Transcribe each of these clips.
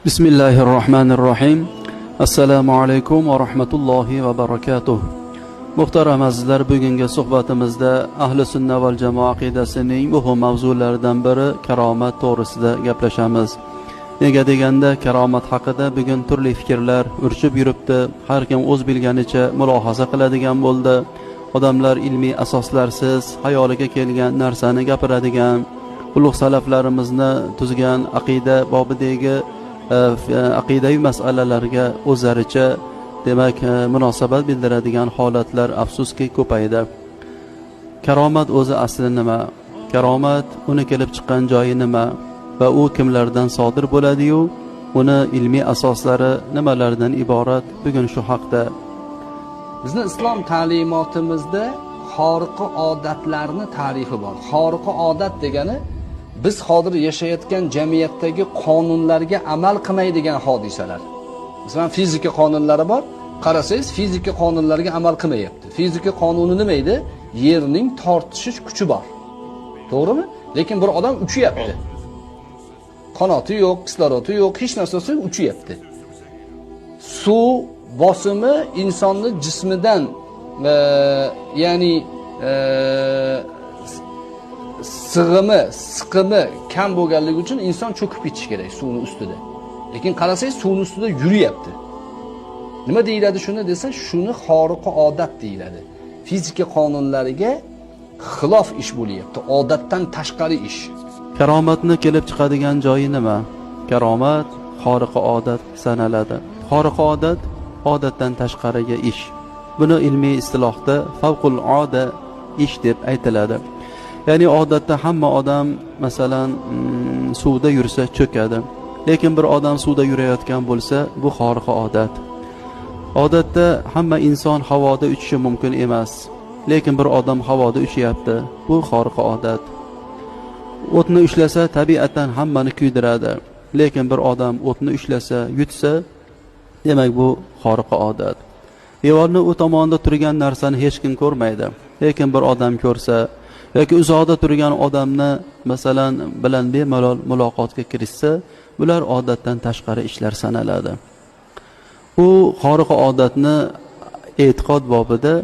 Bismillahirrahmanirrahim. Assalomu alaykum va rahmatullohi va barakatuh. Muhtaram azizlar, bugungi suhbatimizda ahli sunna val jamoa aqidasining muhim mavzularidan biri karomat to'g'risida gaplashamiz. Nega deganda karomat haqida bugun turli fikrlar urchib yuribdi. Har kim o'z bilganicha mulohaza qiladigan bo'ldi. Odamlar ilmiy asoslarsiz hayoliga kelgan narsani gapiradigan, ulug' salaflarimizni tuzgan aqida bobidagi aqidaviy masalalarga o'zlaricha demak munosabat bildiradigan holatlar afsuski ko'paydi. Karomat o'zi asli nima? Karomat uni kelib chiqqan joyi nima va u kimlardan sodir bo'ladi-yu, uni ilmiy asoslari nimalardan iborat? Bugun shu haqda bizning islom ta'limotimizda xoriqi odatlarni tarifi bor. Xoriqi odat degani biz hozir yashayotgan jamiyatdagi qonunlarga amal qilmaydigan hodisalar. Masalan, fizika qonunlari bor. Qarasangiz, fizika qonunlariga amal qilmayapti. Fizika qonuni nima edi? Yerning tortishish kuchi bor. To'g'rimi? Lekin bir odam uchyapti. Qanoti yo'q, kislorodi yo'q, hech narsasi uchyapti. Suv bosimi insonning jismidan ya'ni siqimi kam bo'lganligi uchun inson cho'kib ketishi kerak suvning ustida. Lekin qarasangiz, suvning ustida yuriyapti. Nima deyiladi shuni desa, shuni xoriqi odat deyiladi. Fizika qonunlariga xilof ish bo'lyapti, odatdan tashqari ish. karomatni kelib chiqadigan joyi nima? Karomat xoriqi odat sanaladi. Xoriqi odat odatdan tashqariga ish. Buni ilmiy istilohda favqul oda ish deb aytiladi. Ya'ni odatda hamma odam masalan suvda yursa cho'kadi. Lekin bir odam suvda yurayotgan bo'lsa, bu xoriqi odat. Odatda hamma inson havoda uchishi mumkin emas. Lekin bir odam havoda uchyapti. Bu xoriqi odat. O'tni ushlasa tabiatan hammani kuydiradi. Lekin bir odam o'tni ushlasa, yutsa, demak bu xoriqi odat. Devorning u tomonda turgan narsani hech kim ko'rmaydi. Lekin bir odam ko'rsa yoki uzoqda turgan odamni masalan bilan bemalol muloqotga kirishsa, bular odatdan tashqari ishlar sanaladi. Bu xoriqi odatni e'tiqod bobida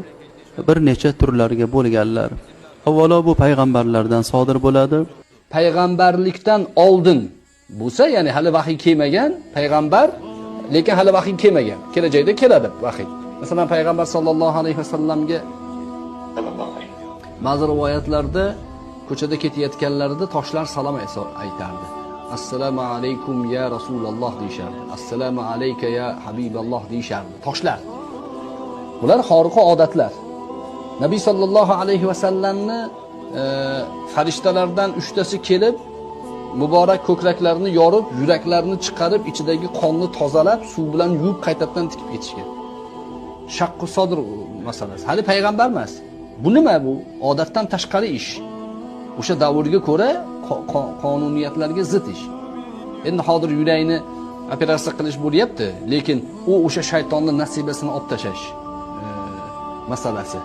bir necha turlarga bo'lganlar. Avvalo bu payg'ambarlardan sodir bo'ladi. Payg'ambarlikdan oldin bo'lsa, ya'ni hali vahiy kelmagan payg'ambar, lekin hali vahiy kelmagan. Kelajakda keladi vahiy. Masalan, payg'ambar sollallohu alayhi vasallamga ba'zi rivoyatlarda ko'chada ketayotganlarida toshlar salom aytardi. Assalomu alaykum ya Rasululloh deyishardi. Assalomu alayka ya Habiballoh deyishardi. Toshlar. Bular xoriqi odatlar. Nabiy sollallohu alayhi vasallamni farishtalardan 3tasi kelib, muborak ko'kraklarini yorib, yuraklarini chiqarib, ichidagi qonni tozalab, suv bilan yuvib qaytadan tikib ketishgan. Shaqqu sodir masalasi. Hali payg'ambar emas. Bu nima bu? Odatdan tashqari ish. O'sha davrga ko'ra qonuniyatlarga zid ish. Endi hozir yurakni operatsiya qilish bo'lyapti, lekin u o'sha shaytonning nasibasini olib tashlash masalasi.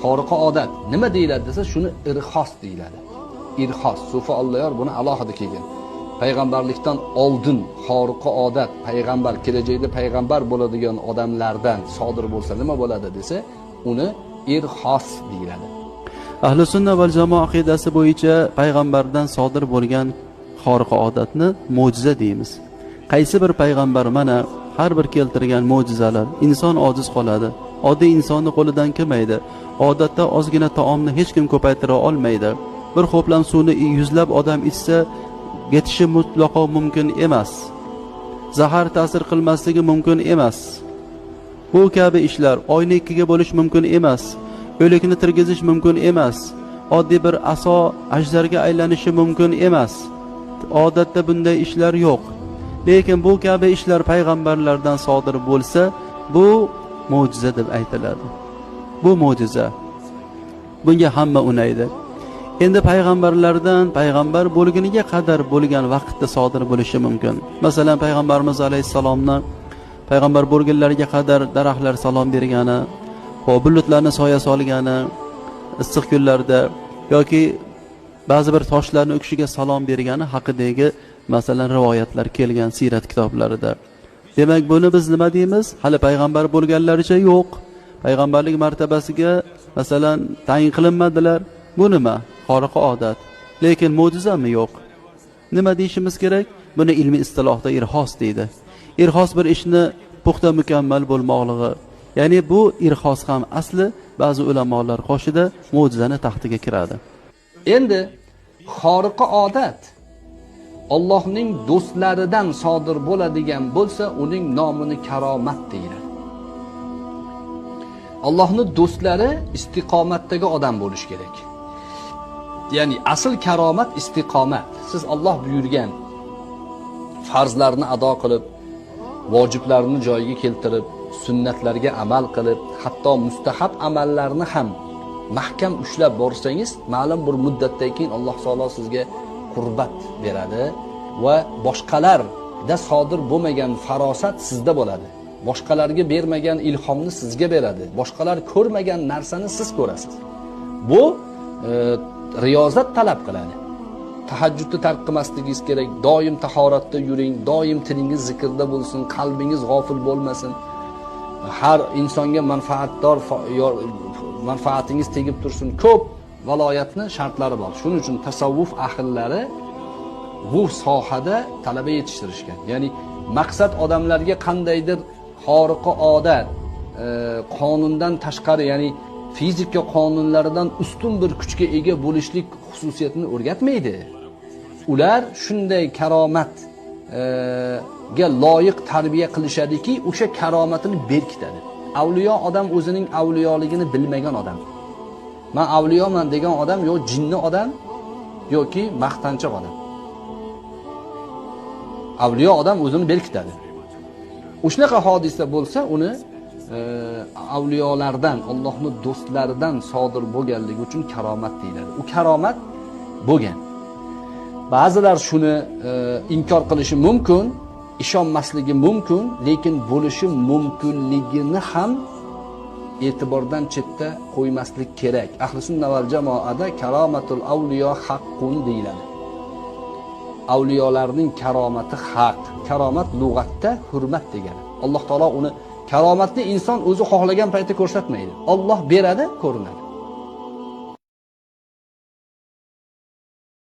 Xoriqi odat nima deyiladi desa, shuni irxos deyiladi. Irxos, sufi Alloh buni alohida kelgan. Payg'ambarlikdan oldin xoriqi odat, payg'ambar kelajakda payg'ambar bo'ladigan odamlardan sodir bo'lsa nima bo'ladi desa, uni irxos deyiladi. Ahli sunna val jamoa aqidasi bo'yicha payg'ambardan sodir bo'lgan xoriqi odatni mo'jiza deymiz. Qaysi bir payg'ambar mana har bir keltirgan mo'jizalar inson ojiz qoladi. Oddiy insonni qo'lidan kelmaydi. Odatda ozgina taomni hech kim ko'paytira olmaydi. Bir xo'plam suvni yuzlab odam ichsa, yetishi mutlaqo mumkin emas. Zahar ta'sir qilmasligi mumkin emas. Bu kabi ishlar oyni ikkiga bo'lish mumkin emas. O'likni tirgizish mumkin emas. Oddiy bir aso ajdarga aylanishi mumkin emas. Odatda bunday ishlar yo'q. Lekin bu kabi ishlar payg'ambarlardan sodir bo'lsa, bu mo'jiza deb aytiladi. Bu mo'jiza. Bunga hamma unaydi. Endi payg'ambarlardan payg'ambar bo'lguniga qadar bo'lgan vaqtda sodir bo'lishi mumkin. Masalan, payg'ambarimiz alayhisalomni payg'ambar bo'lganlariga qadar daraxtlar salom bergani, bulutlarni soya solgani, issiq kunlarda yoki ba'zi bir toshlarni o'kishiga salom bergani haqidagi masalan rivoyatlar kelgan siyrat kitoblarida. Demak, buni biz nima deymiz? Hali payg'ambar bo'lganlaricha yo'q. Payg'ambarlik martabasiga masalan tayin qilinmadilar. Bu nima? Xoriqa odat. Lekin mo'jizami yo'q? Nima deyishimiz kerak? Buni ilmiy istilohda irhos deydi. Irhos bir ishni puxta mukammal bo'lmoqligi. Ya'ni bu irhos ham asli ba'zi ulamolar qoshida mo'jizani taxtiga kiradi. Endi xoriqa odat Allohning do'stlaridan sodir bo'ladigan bo'lsa, uning nomini karomat deyiladi. Allohning do'stlari istiqomatdagi odam bo'lish kerak. Ya'ni asl karomat istiqomat. Siz Alloh buyurgan farzlarni ado qilib, vojiblarni joyiga keltirib, sunnatlarga amal qilib, hatto mustahab amallarni ham mahkam ushlab borsangiz, ma'lum bir muddatdan keyin Alloh taolo sizga qurbat beradi va boshqalarda sodir bo'lmagan farosat sizda bo'ladi. Boshqalarga bermagan ilhomni sizga beradi. Boshqalar ko'rmagan narsani siz ko'rasiz. Bu riyozat talab qiladi. Tahajjudni tark qilmasligingiz kerak. Doim tahoratda yuring, doim tilingiz zikrda bo'lsin, qalbingiz g'ofil bo'lmasin. Har insonga manfaatingiz tegib tursin. Ko'p viloyatni shartlari bor. Shuning uchun tasavvuf ahllari bu sohada talaba yetishtirishgan. Ya'ni maqsad odamlarga qandaydir xoriqa odat, qonundan tashqari, ya'ni fizika qonunlaridan ustun bir kuchga ega bo'lishlik xususiyatini o'rgatmaydi. Ular shunday karomat ga loyiq tarbiya qilishadiki, o'sha karomatini berkitadi. Avliyo odam o'zining avliyoligini bilmagan odam. Men avliyoman degan odam yo jinni odam yoki maqtanchoq odam. Avliyo odam o'zini berkitadi. O'shanaqa hodisa bo'lsa, uni avliyolardan, Allohning do'stlaridan sodir bo'lganligi uchun karomat deyiladi. U karomat bo'lgan. Ba'zilar shuni inkor qilishi mumkin, ishonmasligi mumkin, lekin bo'lishi mumkinligini ham e'tibordan chetda qo'ymaslik kerak. Ahli sunna val jamoada karomatul avliyo haqqun deyiladi. Avliyolarning karomati haq. Karomat lug'atda hurmat degani. Alloh taolo uni karomatni inson o'zi xohlagan paytda ko'rsatmaydi. Alloh beradi, ko'rinadi.